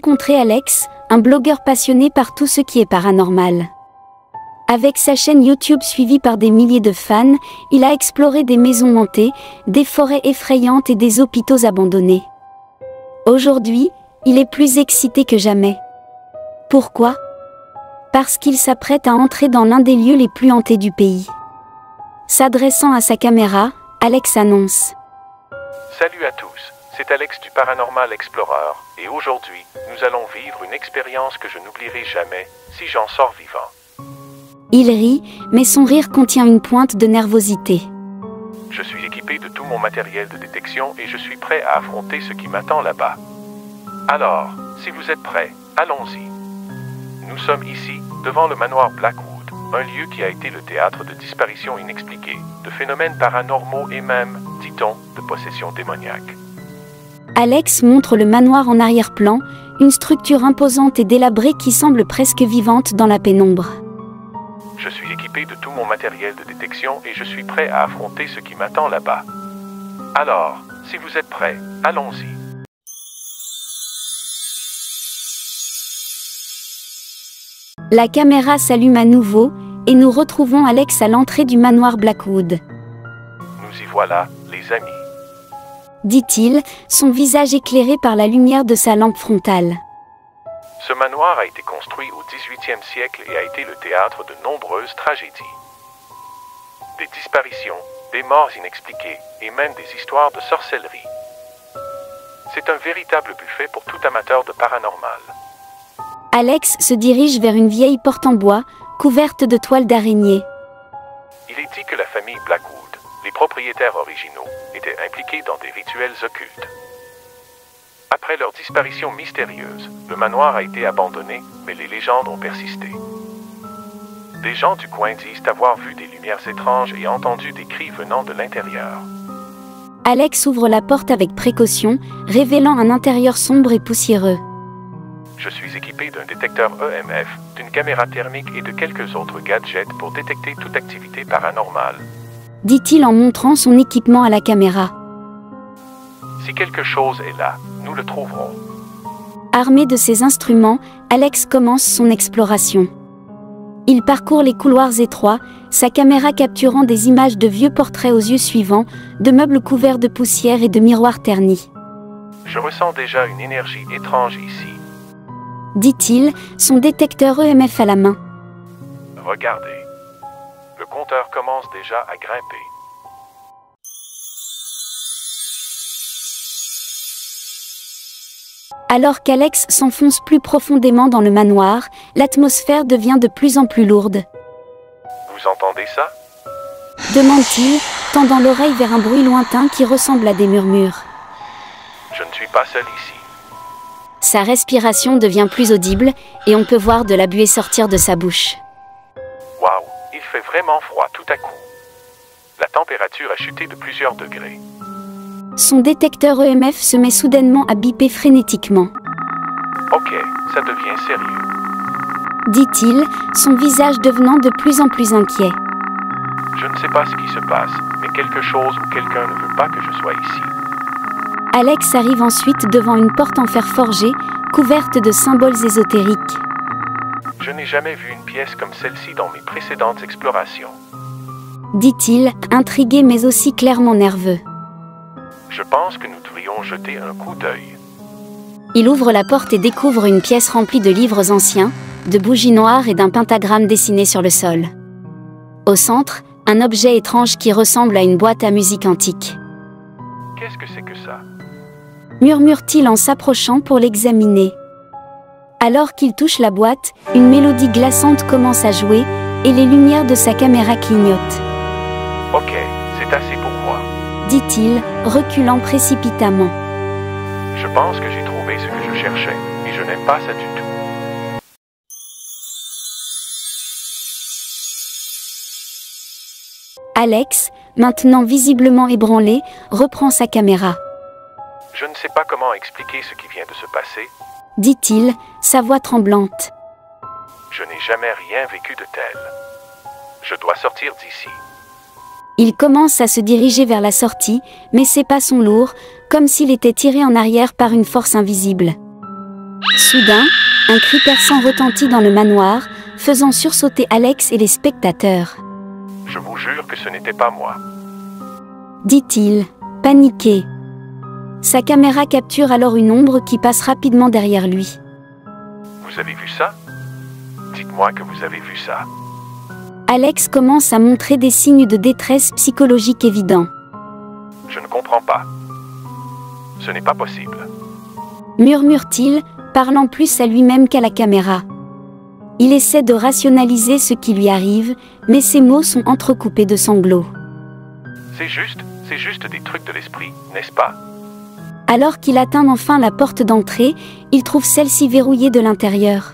rencontré Alex, un blogueur passionné par tout ce qui est paranormal. Avec sa chaîne YouTube suivie par des milliers de fans, il a exploré des maisons hantées, des forêts effrayantes et des hôpitaux abandonnés. Aujourd'hui, il est plus excité que jamais. Pourquoi ? Parce qu'il s'apprête à entrer dans l'un des lieux les plus hantés du pays. S'adressant à sa caméra, Alex annonce. Salut à tous, c'est Alex du Paranormal Explorer, et aujourd'hui, nous allons vivre une expérience que je n'oublierai jamais, si j'en sors vivant. Il rit, mais son rire contient une pointe de nervosité. Je suis équipé de tout mon matériel de détection et je suis prêt à affronter ce qui m'attend là-bas. Alors, si vous êtes prêts, allons-y. Nous sommes ici, devant le manoir Blackwood, un lieu qui a été le théâtre de disparitions inexpliquées, de phénomènes paranormaux et même, dit-on, de possessions démoniaques. Alex montre le manoir en arrière-plan, une structure imposante et délabrée qui semble presque vivante dans la pénombre. Je suis équipé de tout mon matériel de détection et je suis prêt à affronter ce qui m'attend là-bas. Alors, si vous êtes prêts, allons-y. La caméra s'allume à nouveau, et nous retrouvons Alex à l'entrée du manoir Blackwood. Nous y voilà, les amis. Dit-il, son visage éclairé par la lumière de sa lampe frontale. Ce manoir a été construit au XVIIIe siècle et a été le théâtre de nombreuses tragédies. Des disparitions, des morts inexpliquées et même des histoires de sorcellerie. C'est un véritable buffet pour tout amateur de paranormal. Alex se dirige vers une vieille porte en bois, couverte de toiles d'araignée. Il est dit que la famille Blackwood, les propriétaires originaux, étaient impliqués dans des rituels occultes. Après leur disparition mystérieuse, le manoir a été abandonné, mais les légendes ont persisté. Des gens du coin disent avoir vu des lumières étranges et entendu des cris venant de l'intérieur. Alex ouvre la porte avec précaution, révélant un intérieur sombre et poussiéreux. Je suis équipé d'un détecteur EMF, d'une caméra thermique et de quelques autres gadgets pour détecter toute activité paranormale. Dit-il en montrant son équipement à la caméra. Si quelque chose est là, nous le trouverons. Armé de ses instruments, Alex commence son exploration. Il parcourt les couloirs étroits, sa caméra capturant des images de vieux portraits aux yeux suivants, de meubles couverts de poussière et de miroirs ternis. Je ressens déjà une énergie étrange ici. Dit-il, son détecteur EMF à la main. Regardez. Le compteur commence déjà à grimper. Alors qu'Alex s'enfonce plus profondément dans le manoir, l'atmosphère devient de plus en plus lourde. Vous entendez ça? Demande-t-il, tendant l'oreille vers un bruit lointain qui ressemble à des murmures. Je ne suis pas seul ici. Sa respiration devient plus audible, et on peut voir de la buée sortir de sa bouche. Waouh, il fait vraiment froid tout à coup. La température a chuté de plusieurs degrés. Son détecteur EMF se met soudainement à biper frénétiquement. Ok, ça devient sérieux. Dit-il, son visage devenant de plus en plus inquiet. Je ne sais pas ce qui se passe, mais quelque chose ou quelqu'un ne veut pas que je sois ici. Alex arrive ensuite devant une porte en fer forgé, couverte de symboles ésotériques. Je n'ai jamais vu une pièce comme celle-ci dans mes précédentes explorations. Dit-il, intrigué mais aussi clairement nerveux. Je pense que nous devrions jeter un coup d'œil. Il ouvre la porte et découvre une pièce remplie de livres anciens, de bougies noires et d'un pentagramme dessiné sur le sol. Au centre, un objet étrange qui ressemble à une boîte à musique antique. Qu'est-ce que c'est que ça? Murmure-t-il en s'approchant pour l'examiner. Alors qu'il touche la boîte, une mélodie glaçante commence à jouer, et les lumières de sa caméra clignotent. Ok, c'est assez pour moi. Dit-il, reculant précipitamment. Je pense que j'ai trouvé ce que je cherchais, et je n'aime pas ça du tout. Alex, maintenant visiblement ébranlé, reprend sa caméra. Je ne sais pas comment expliquer ce qui vient de se passer. Dit-il, sa voix tremblante. Je n'ai jamais rien vécu de tel. Je dois sortir d'ici. Il commence à se diriger vers la sortie, mais ses pas sont lourds, comme s'il était tiré en arrière par une force invisible. Soudain, un cri perçant retentit dans le manoir, faisant sursauter Alex et les spectateurs. « Je vous jure que ce n'était pas moi. » dit-il, paniqué. Sa caméra capture alors une ombre qui passe rapidement derrière lui. « Vous avez vu ça? Dites-moi que vous avez vu ça. » Alex commence à montrer des signes de détresse psychologique évidents. « Je ne comprends pas. Ce n'est pas possible. » murmure-t-il, parlant plus à lui-même qu'à la caméra. Il essaie de rationaliser ce qui lui arrive, mais ses mots sont entrecoupés de sanglots. C'est juste des trucs de l'esprit, n'est-ce pas? Alors qu'il atteint enfin la porte d'entrée, il trouve celle-ci verrouillée de l'intérieur.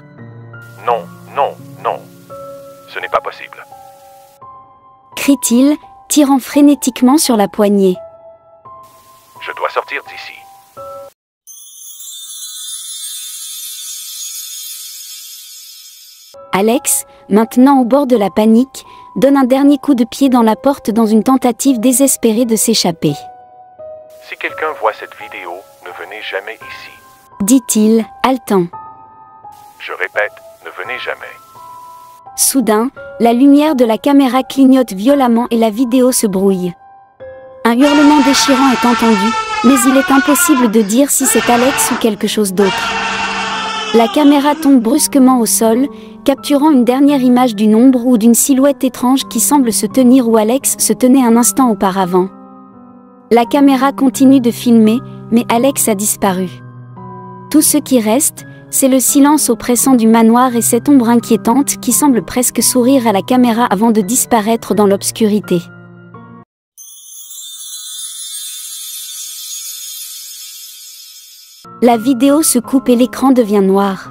Non, non, non. Ce n'est pas possible. Crie-t-il, tirant frénétiquement sur la poignée. Je dois sortir d'ici. Alex, maintenant au bord de la panique, donne un dernier coup de pied dans la porte dans une tentative désespérée de s'échapper. Si quelqu'un voit cette vidéo, ne venez jamais ici. Dit-il, haletant. Je répète, ne venez jamais. Soudain, la lumière de la caméra clignote violemment et la vidéo se brouille. Un hurlement déchirant est entendu, mais il est impossible de dire si c'est Alex ou quelque chose d'autre. La caméra tombe brusquement au sol, capturant une dernière image d'une ombre ou d'une silhouette étrange qui semble se tenir où Alex se tenait un instant auparavant. La caméra continue de filmer, mais Alex a disparu. Tout ce qui reste, c'est le silence oppressant du manoir et cette ombre inquiétante qui semble presque sourire à la caméra avant de disparaître dans l'obscurité. La vidéo se coupe et l'écran devient noir.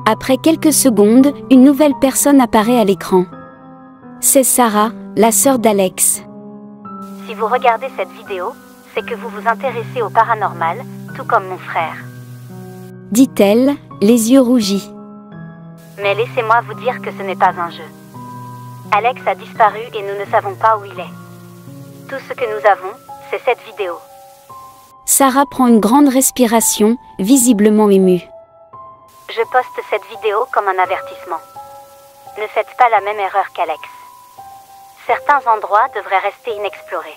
Après quelques secondes, une nouvelle personne apparaît à l'écran. C'est Sarah, la sœur d'Alex. Si vous regardez cette vidéo, c'est que vous vous intéressez au paranormal, tout comme mon frère. Dit-elle, les yeux rougis. Mais laissez-moi vous dire que ce n'est pas un jeu. Alex a disparu et nous ne savons pas où il est. Tout ce que nous avons, c'est cette vidéo. Sarah prend une grande respiration, visiblement émue. Je poste cette vidéo comme un avertissement. Ne faites pas la même erreur qu'Alex. Certains endroits devraient rester inexplorés.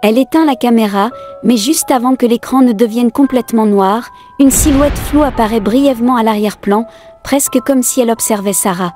Elle éteint la caméra, mais juste avant que l'écran ne devienne complètement noir, une silhouette floue apparaît brièvement à l'arrière-plan, presque comme si elle observait Sarah.